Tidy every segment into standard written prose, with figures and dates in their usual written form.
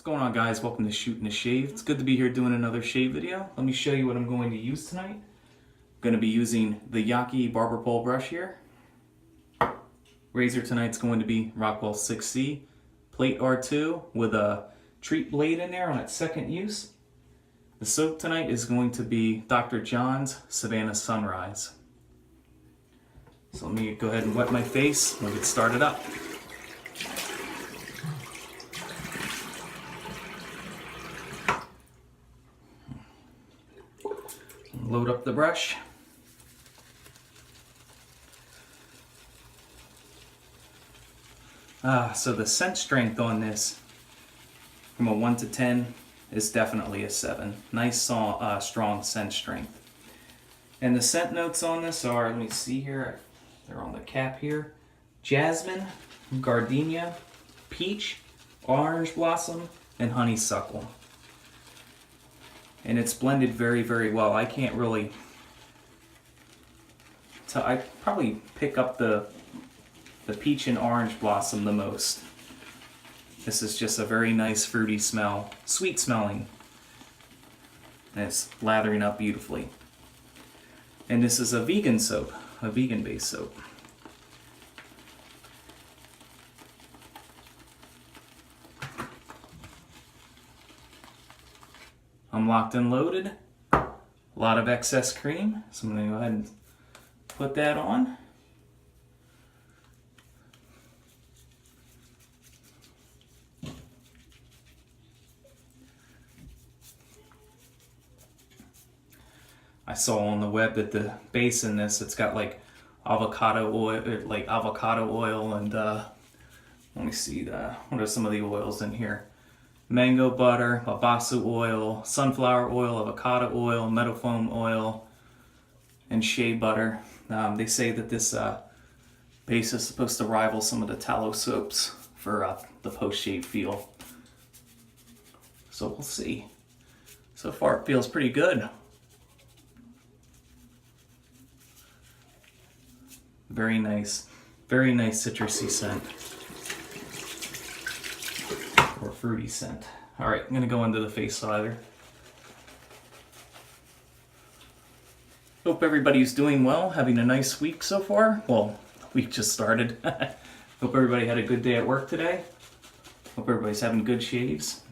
going on, guys? Welcome to Shooting the Shave. It's good to be here doing another shave video. Let me show you what I'm going to use tonight. I'm going to be using the Yaqi Barber-pole Brush here. Razor tonight's going to be Rockwell 6C Plate R2 with a Treet blade in there on its second use. The soap tonight is going to be Dr Johns Savannah Sunrise. So let me go ahead and wet my face. We'll get started up. Load up the brush. So the scent strength on this, from a 1 to 10, is definitely a 7. Nice, strong scent strength. And the scent notes on this are, let me see here, they're on the cap here. Jasmine, gardenia, peach, orange blossom, and honeysuckle. And it's blended very, very well. I can't really tell. I probably pick up the peach and orange blossom the most. This is just a very nice fruity smell, sweet smelling. And it's lathering up beautifully. And this is a vegan soap, a vegan based soap. I'm locked and loaded. A lot of excess cream, so I'm going to go ahead and put that on. I saw on the web that the base in this, it's got like avocado oil, and let me see what are some of the oils in here? Mango butter, babasu oil, sunflower oil, avocado oil, meadow foam oil, and shea butter. They say that this base is supposed to rival some of the tallow soaps for the post-shave feel. So we'll see. So far it feels pretty good. Very nice citrusy scent. Or fruity scent. Alright, I'm going to go into the face slather. Hope everybody's doing well, having a nice week so far. Well, the week just started. Hope everybody had a good day at work today. Hope everybody's having good shaves.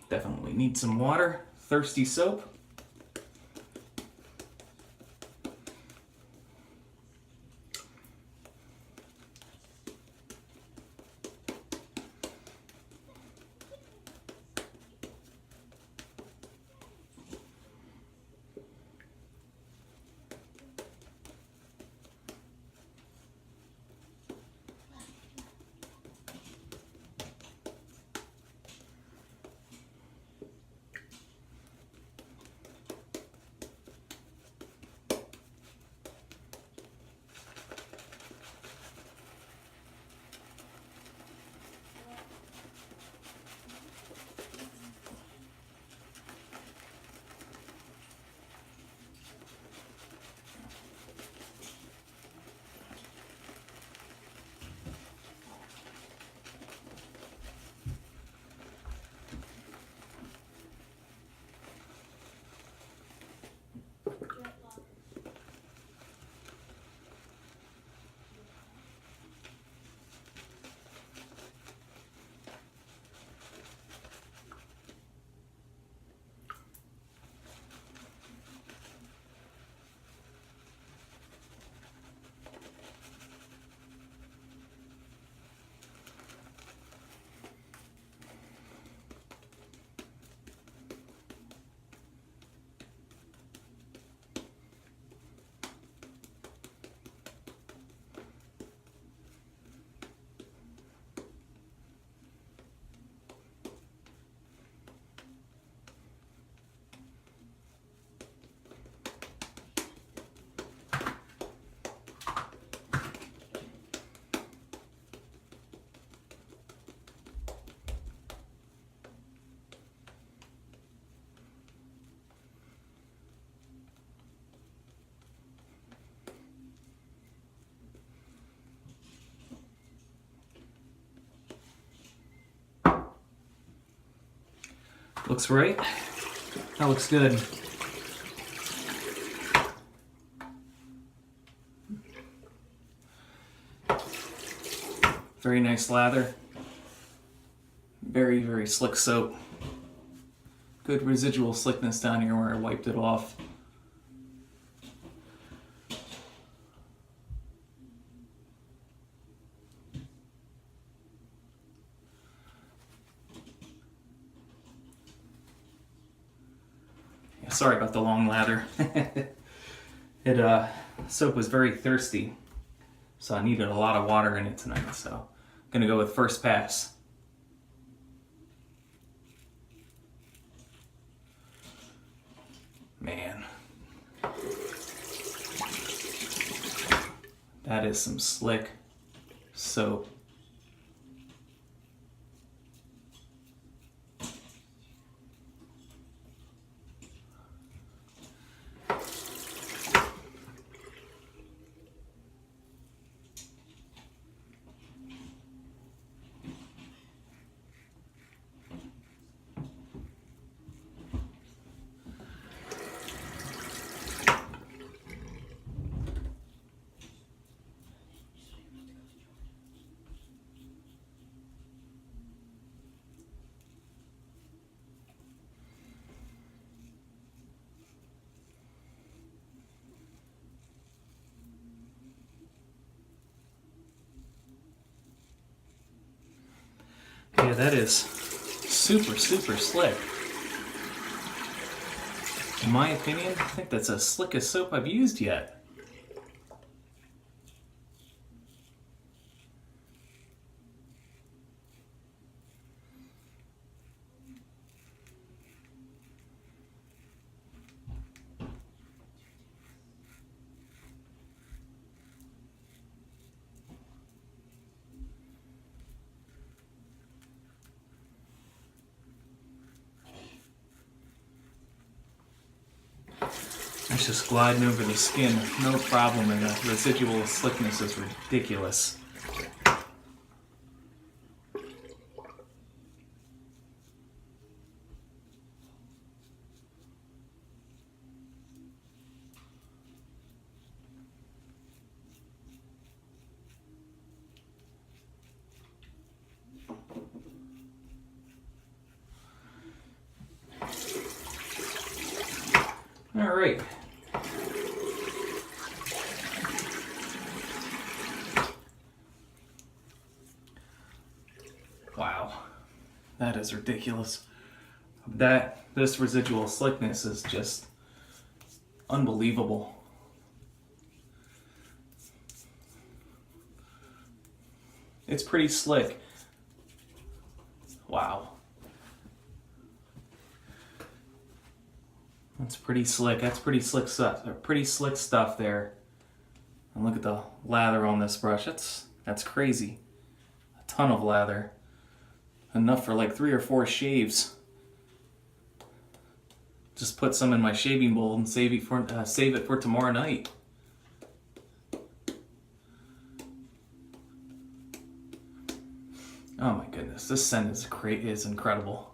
Definitely need some water. Thirsty soap. Looks right. That looks good. Very nice lather. Very, very slick soap. Good residual slickness down here where I wiped it off. Yeah, sorry about the long lather. Soap was very thirsty, so I needed a lot of water in it tonight, so I'm gonna go with first pass. Man, that is some slick soap. Yeah, that is super, super slick. In my opinion, I think that's the slickest soap I've used yet. It's just gliding over the skin, no problem, and the residual slickness is ridiculous. All right. Wow, that is ridiculous. This residual slickness is just unbelievable. It's pretty slick. Wow. That's pretty slick. That's pretty slick stuff. Pretty slick stuff there. And look at the lather on this brush. That's crazy. A ton of lather. Enough for like 3 or 4 shaves. Just put some in my shaving bowl and save it for tomorrow night. Oh my goodness, this scent is incredible.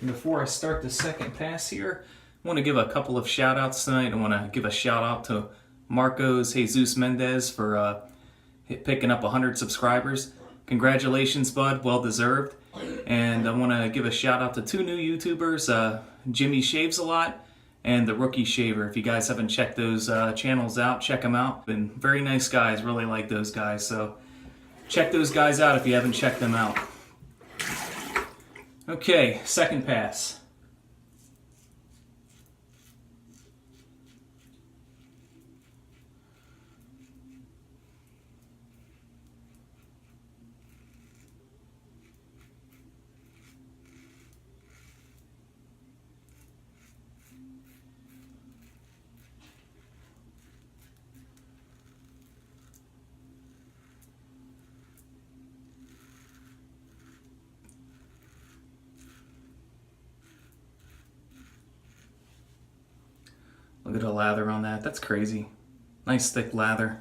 And before I start the second pass here, I want to give a couple of shout outs tonight. I want to give a shout out to Marcos Jesus Mendez for picking up 100 subscribers. Congratulations, bud. Well deserved. And I want to give a shout out to 2 new YouTubers, Jimmy Shaves a Lot and The Rookie Shaver. If you guys haven't checked those channels out, check them out. Been very nice guys. Really like those guys. So check those guys out if you haven't checked them out. Okay, second pass. Look at the lather on that. That's crazy. Nice thick lather.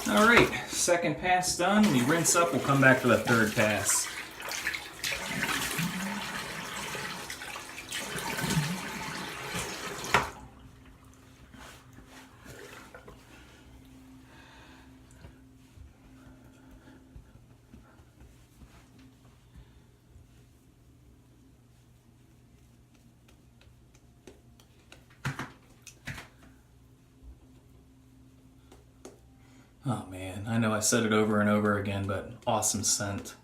All right, second pass done. We rinse up, we'll come back for the third pass. Oh man, I know I said it over and over again, but awesome scent.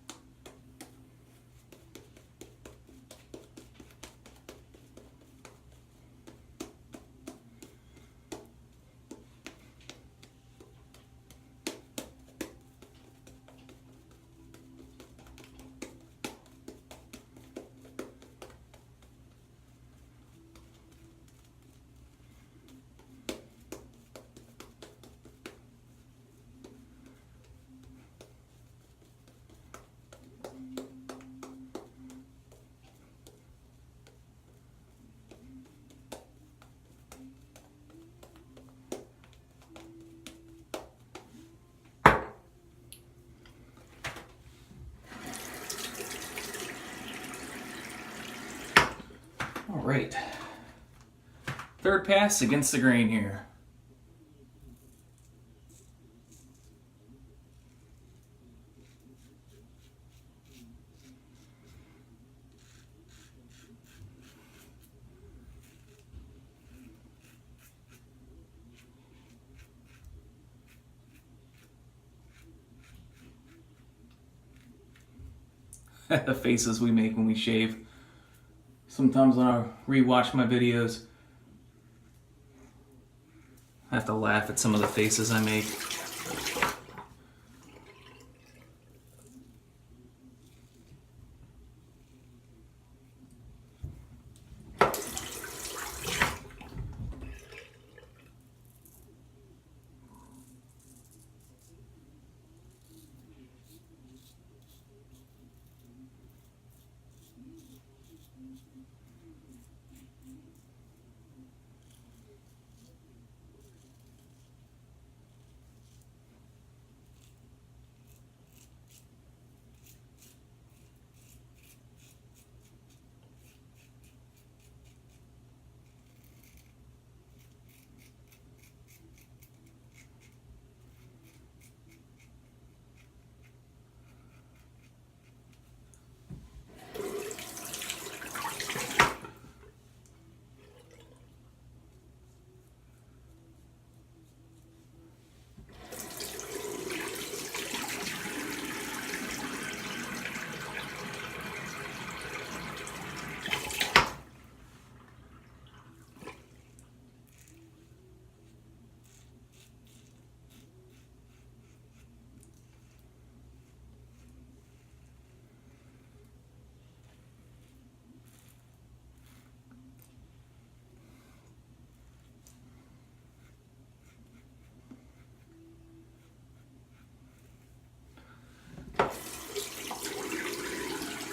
All right, third pass against the grain here. The faces we make when we shave. Sometimes when I rewatch my videos, I have to laugh at some of the faces I make.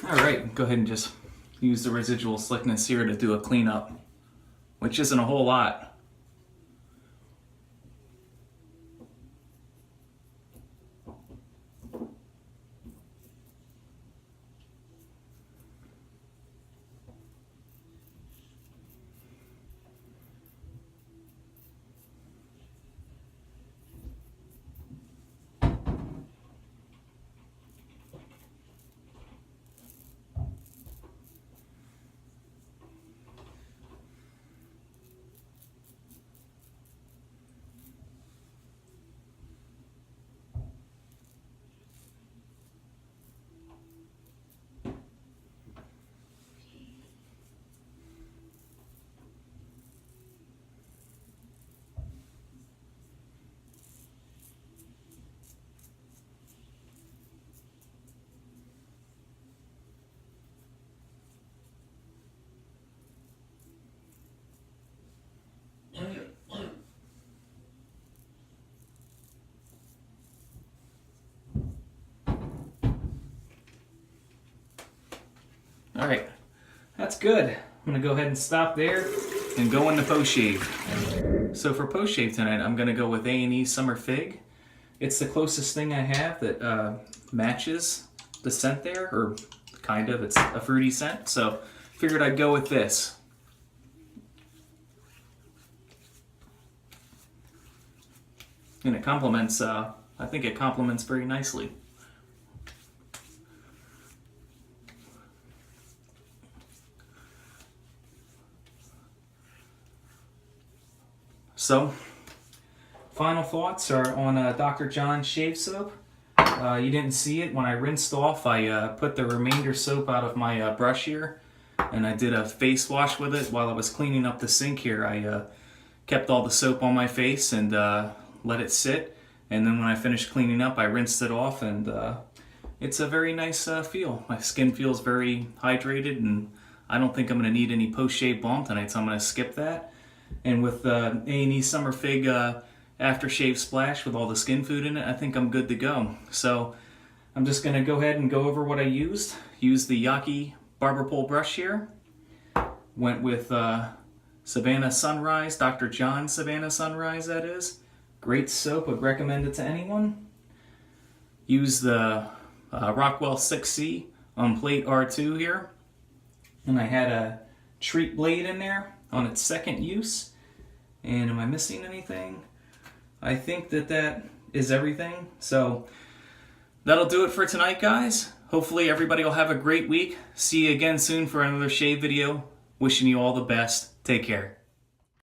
All right, go ahead and just use the residual slickness here to do a cleanup, which isn't a whole lot. All right, that's good. I'm gonna go ahead and stop there and go into post shave. So for post shave tonight, I'm gonna go with A&E Summer Fig. It's the closest thing I have that matches the scent there, or kind of. It's a fruity scent, so figured I'd go with this. And it complements, I think it complements very nicely. So, final thoughts are on Dr. Johns shave soap. You didn't see it. When I rinsed off, I put the remainder soap out of my brush here, and I did a face wash with it while I was cleaning up the sink here. I kept all the soap on my face and let it sit, and then when I finished cleaning up, I rinsed it off, and it's a very nice feel. My skin feels very hydrated, and I don't think I'm going to need any post-shave balm tonight, so I'm going to skip that. And with A&E Summer Fig aftershave splash with all the skin food in it, I think I'm good to go. So I'm just going to go ahead and go over what I used. Used the Yaqi Barber-pole Brush here. Went with Savannah Sunrise, Dr. Johns Savannah Sunrise, that is. Great soap, would recommend it to anyone. Used the Rockwell 6C on plate R2 here. And I had a Treet blade in there on its second use. And am I missing anything? I think that is everything. So that'll do it for tonight, guys. Hopefully everybody will have a great week. See you again soon for another shave video. Wishing you all the best. Take care.